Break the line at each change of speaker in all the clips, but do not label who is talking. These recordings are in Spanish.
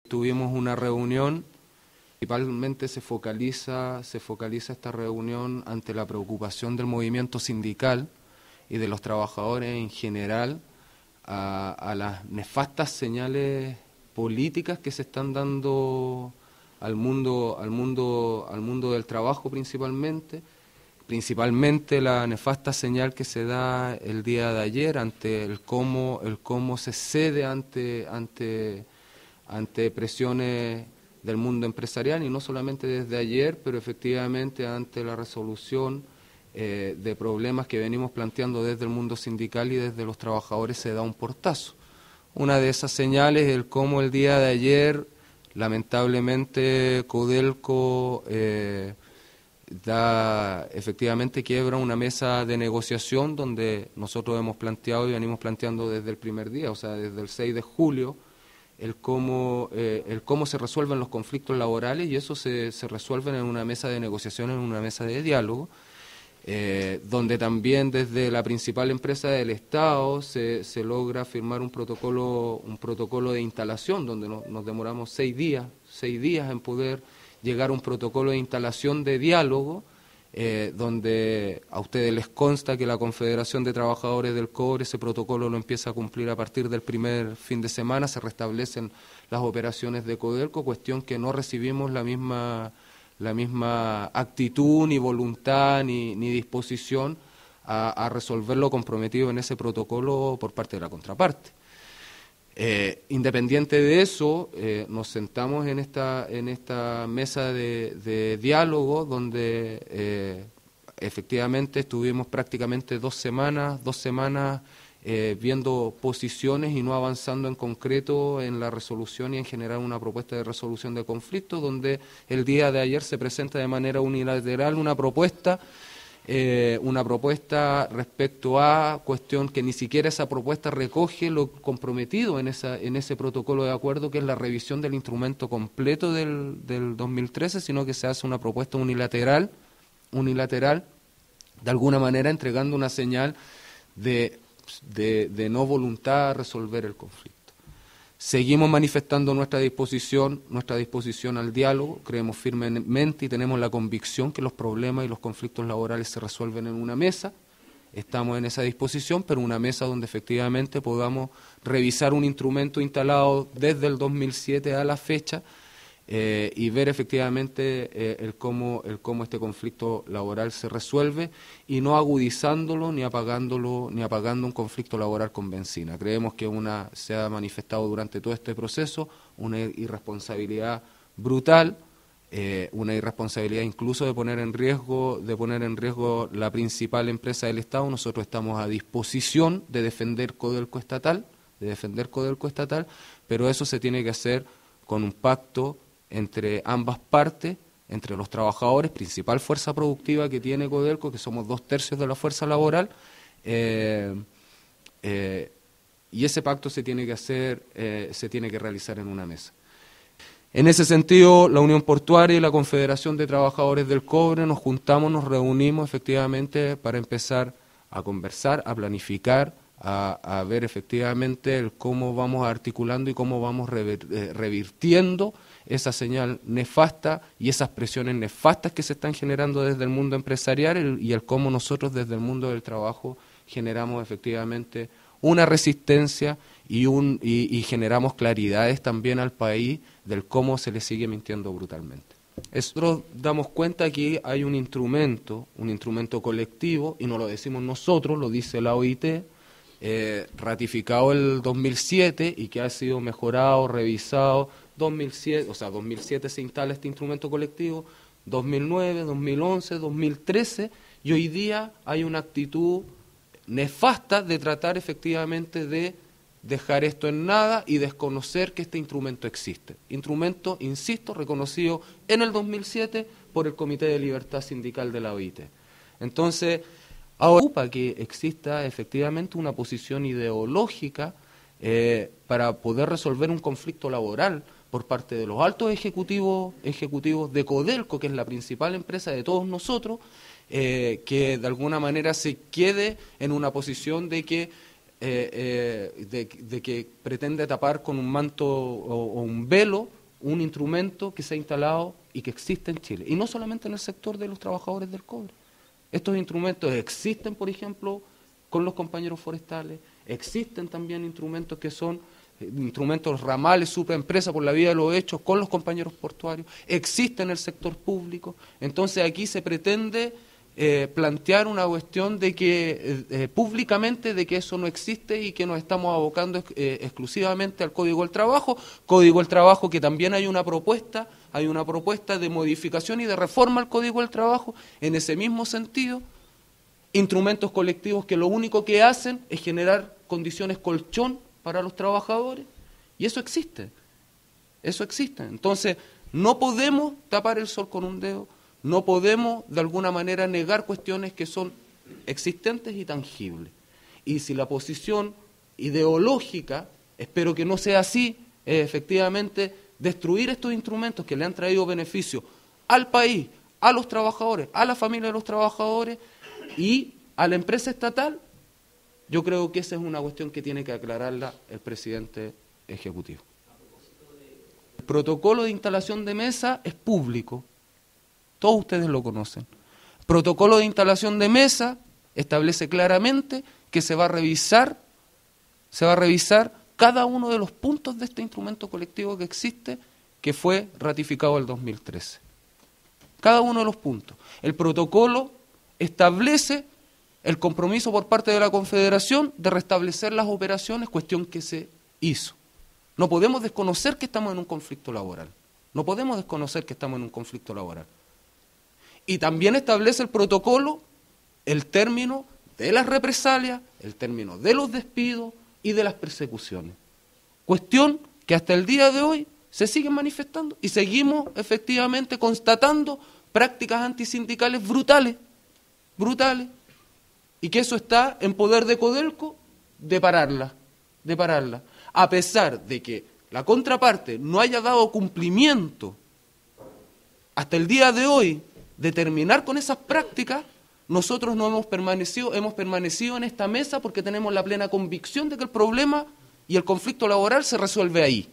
Tuvimos una reunión, principalmente se focaliza esta reunión ante la preocupación del movimiento sindical y de los trabajadores en general a las nefastas señales políticas que se están dando al mundo del trabajo principalmente la nefasta señal que se da el día de ayer ante el cómo se cede ante presiones del mundo empresarial, y no solamente desde ayer, pero efectivamente ante la resolución de problemas que venimos planteando desde el mundo sindical y desde los trabajadores, se da un portazo. Una de esas señales es el cómo el día de ayer, lamentablemente, Codelco efectivamente quiebra una mesa de negociación donde nosotros hemos planteado y venimos planteando desde el primer día, o sea, desde el 6 de julio, el cómo se resuelven los conflictos laborales, y eso se resuelven en una mesa de negociación, en una mesa de diálogo, donde también desde la principal empresa del Estado se logra firmar un protocolo de instalación, donde nos demoramos 6 días en poder llegar a un protocolo de instalación de diálogo, donde a ustedes les consta que la Confederación de Trabajadores del Cobre ese protocolo lo empieza a cumplir a partir del primer fin de semana. Se restablecen las operaciones de Codelco, cuestión que no recibimos la misma actitud, ni voluntad, ni disposición a resolver lo comprometido en ese protocolo por parte de la contraparte. Independiente de eso, nos sentamos en esta mesa de diálogo donde efectivamente estuvimos prácticamente 2 semanas viendo posiciones y no avanzando en concreto en la resolución y en generar una propuesta de resolución de conflictos, donde el día de ayer se presenta de manera unilateral una propuesta respecto a cuestión que ni siquiera esa propuesta recoge lo comprometido en ese protocolo de acuerdo, que es la revisión del instrumento completo del 2013, sino que se hace una propuesta unilateral, de alguna manera entregando una señal de no voluntad a resolver el conflicto. Seguimos manifestando nuestra disposición al diálogo. Creemos firmemente y tenemos la convicción que los problemas y los conflictos laborales se resuelven en una mesa. Estamos en esa disposición, pero una mesa donde efectivamente podamos revisar un instrumento instalado desde el 2007 a la fecha, y ver efectivamente el cómo este conflicto laboral se resuelve, y no agudizándolo ni apagando un conflicto laboral con benzina. Creemos que se ha manifestado durante todo este proceso una irresponsabilidad brutal, una irresponsabilidad incluso de poner en riesgo la principal empresa del Estado. Nosotros estamos a disposición de defender Codelco estatal, pero eso se tiene que hacer con un pacto entre ambas partes, entre los trabajadores, principal fuerza productiva que tiene Codelco, que somos 2/3 de la fuerza laboral, y ese pacto se tiene que realizar en una mesa. En ese sentido, la Unión Portuaria y la Confederación de Trabajadores del Cobre nos reunimos efectivamente para empezar a conversar, a planificar, a ver efectivamente cómo vamos articulando y cómo vamos revirtiendo esa señal nefasta y esas presiones nefastas que se están generando desde el mundo empresarial, y el cómo nosotros desde el mundo del trabajo generamos efectivamente una resistencia y generamos claridades también al país del cómo se le sigue mintiendo brutalmente. Nosotros damos cuenta que hay un instrumento colectivo, y no lo decimos nosotros, lo dice la OIT, ratificado el 2007 y que ha sido mejorado, revisado. 2007 se instala este instrumento colectivo, 2009, 2011, 2013, y hoy día hay una actitud nefasta de tratar efectivamente de dejar esto en nada y desconocer que este instrumento existe. Instrumento, insisto, reconocido en el 2007 por el Comité de Libertad Sindical de la OIT. Entonces, ahora preocupa que exista efectivamente una posición ideológica para poder resolver un conflicto laboral por parte de los altos ejecutivos de Codelco, que es la principal empresa de todos nosotros, que de alguna manera se quede en una posición de que pretende tapar con un manto o un velo un instrumento que se ha instalado y que existe en Chile. Y no solamente en el sector de los trabajadores del cobre. Estos instrumentos existen, por ejemplo, con los compañeros forestales, existen también instrumentos que son instrumentos ramales, supraempresas por la vía de los hechos con los compañeros portuarios, existe en el sector público. Entonces aquí se pretende plantear una cuestión de que públicamente de que eso no existe y que nos estamos abocando exclusivamente al Código del Trabajo que también hay una propuesta de modificación y de reforma al Código del Trabajo en ese mismo sentido, instrumentos colectivos que lo único que hacen es generar condiciones colchón para los trabajadores, y eso existe. Entonces, no podemos tapar el sol con un dedo, no podemos de alguna manera negar cuestiones que son existentes y tangibles. Y si la posición ideológica, espero que no sea así, es efectivamente destruir estos instrumentos que le han traído beneficio al país, a los trabajadores, a la familia de los trabajadores y a la empresa estatal, yo creo que esa es una cuestión que tiene que aclararla el presidente ejecutivo. El protocolo de instalación de mesa es público, todos ustedes lo conocen. El protocolo de instalación de mesa establece claramente que se va a revisar cada uno de los puntos de este instrumento colectivo que existe, que fue ratificado el 2013. Cada uno de los puntos. El protocolo establece el compromiso por parte de la Confederación de restablecer las operaciones, cuestión que se hizo. No podemos desconocer que estamos en un conflicto laboral. Y también establece el protocolo el término de las represalias, el término de los despidos y de las persecuciones. Cuestión que hasta el día de hoy se siguen manifestando y seguimos efectivamente constatando prácticas antisindicales brutales, y que eso está en poder de Codelco de pararla, a pesar de que la contraparte no haya dado cumplimiento hasta el día de hoy de terminar con esas prácticas. Nosotros no hemos permanecido en esta mesa porque tenemos la plena convicción de que el problema y el conflicto laboral se resuelve ahí.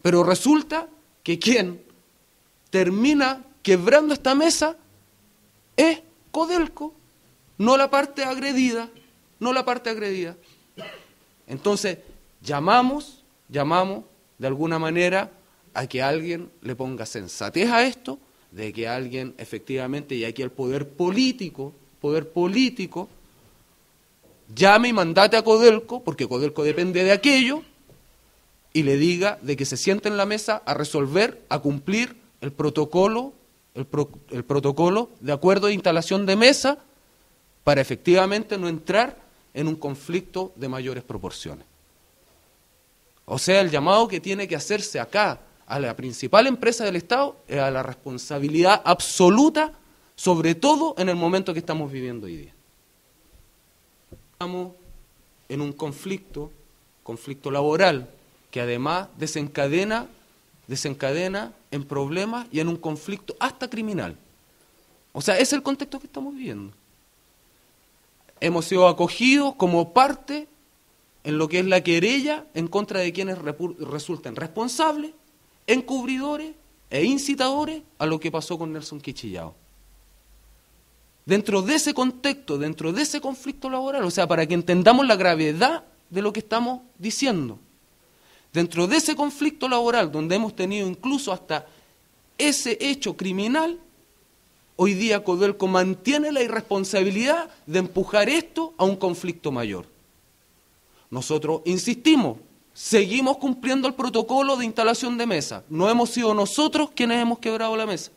Pero resulta que quien termina quebrando esta mesa es Codelco, no la parte agredida. Entonces, llamamos de alguna manera a que alguien le ponga sensatez a esto, de que alguien efectivamente, y aquí el poder político, llame y mandate a Codelco, porque Codelco depende de aquello, y le diga de que se siente en la mesa a resolver, a cumplir el protocolo de acuerdo de instalación de mesa para efectivamente no entrar en un conflicto de mayores proporciones. O sea, el llamado que tiene que hacerse acá a la principal empresa del Estado es a la responsabilidad absoluta, sobre todo en el momento que estamos viviendo hoy día. Estamos en un conflicto laboral, que además desencadena en problemas y en un conflicto hasta criminal. O sea, ese es el contexto que estamos viviendo. Hemos sido acogidos como parte en lo que es la querella en contra de quienes resulten responsables, encubridores e incitadores a lo que pasó con Nelson Quichillao. Dentro de ese contexto, dentro de ese conflicto laboral, o sea, para que entendamos la gravedad de lo que estamos diciendo, dentro de ese conflicto laboral donde hemos tenido incluso hasta ese hecho criminal, hoy día Codelco mantiene la irresponsabilidad de empujar esto a un conflicto mayor. Nosotros insistimos, seguimos cumpliendo el protocolo de instalación de mesa. No hemos sido nosotros quienes hemos quebrado la mesa.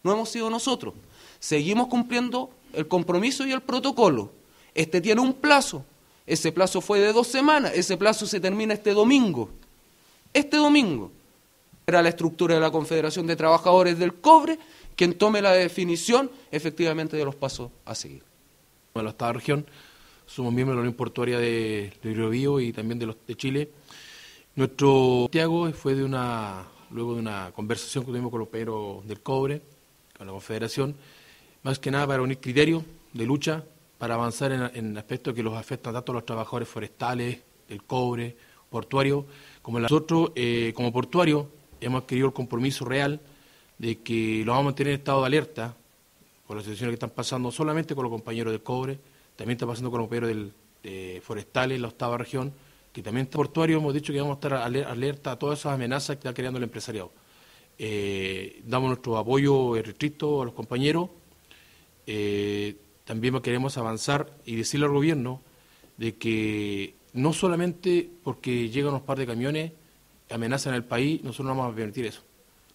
No hemos sido nosotros. Seguimos cumpliendo el compromiso y el protocolo. Este tiene un plazo. Ese plazo fue de 2 semanas. Ese plazo se termina este domingo. Era la estructura de la Confederación de Trabajadores del Cobre quien tome la definición efectivamente de los pasos a seguir.
Bueno, esta región, somos miembros de la Unión Portuaria de Biobío y también de Chile. Nuestro Santiago fue luego de una conversación que tuvimos con los compañeros del cobre, con la Confederación, más que nada para unir criterios de lucha, para avanzar en aspectos que los afectan tanto a los trabajadores forestales, del cobre, portuario, como nosotros, como portuario, hemos adquirido el compromiso real de que lo vamos a mantener en estado de alerta con las situaciones que están pasando, no solamente con los compañeros del cobre, también está pasando con los compañeros forestales en la 8ª región, que también portuario hemos dicho que vamos a estar alerta a todas esas amenazas que está creando el empresariado. Damos nuestro apoyo restricto a los compañeros. También queremos avanzar y decirle al gobierno de que no solamente porque llegan unos par de camiones, amenazan al país, nosotros no vamos a permitir eso.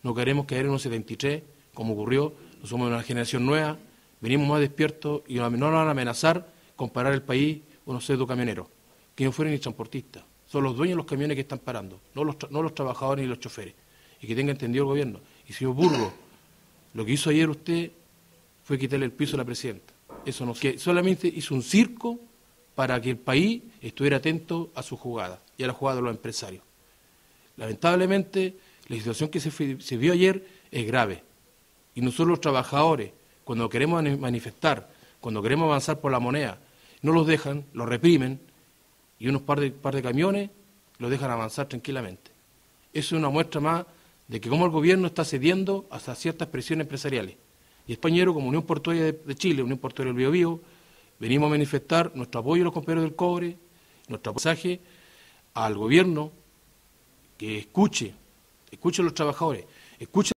No queremos caer en un 73, como ocurrió, no somos una generación nueva, venimos más despiertos y no nos van a amenazar con parar el país unos pseudo camioneros, que no fueron ni transportistas, son los dueños de los camiones que están parando, no los trabajadores ni los choferes. Y que tenga entendido el gobierno. Y señor Burgos, lo que hizo ayer usted fue quitarle el piso a la presidenta. Eso no, que solamente hizo un circo para que el país estuviera atento a su jugada y a la jugada de los empresarios. Lamentablemente, la situación que se vio ayer es grave. Y nosotros los trabajadores, cuando queremos manifestar, cuando queremos avanzar por la moneda, no los dejan, los reprimen, y unos par de camiones los dejan avanzar tranquilamente. Eso es una muestra más de que cómo el gobierno está cediendo hasta ciertas presiones empresariales. Y españero, como Unión Portuaria de Chile, Unión Portuaria del Biobío, venimos a manifestar nuestro apoyo a los compañeros del cobre, nuestro mensaje al gobierno que escuche a los trabajadores, escuche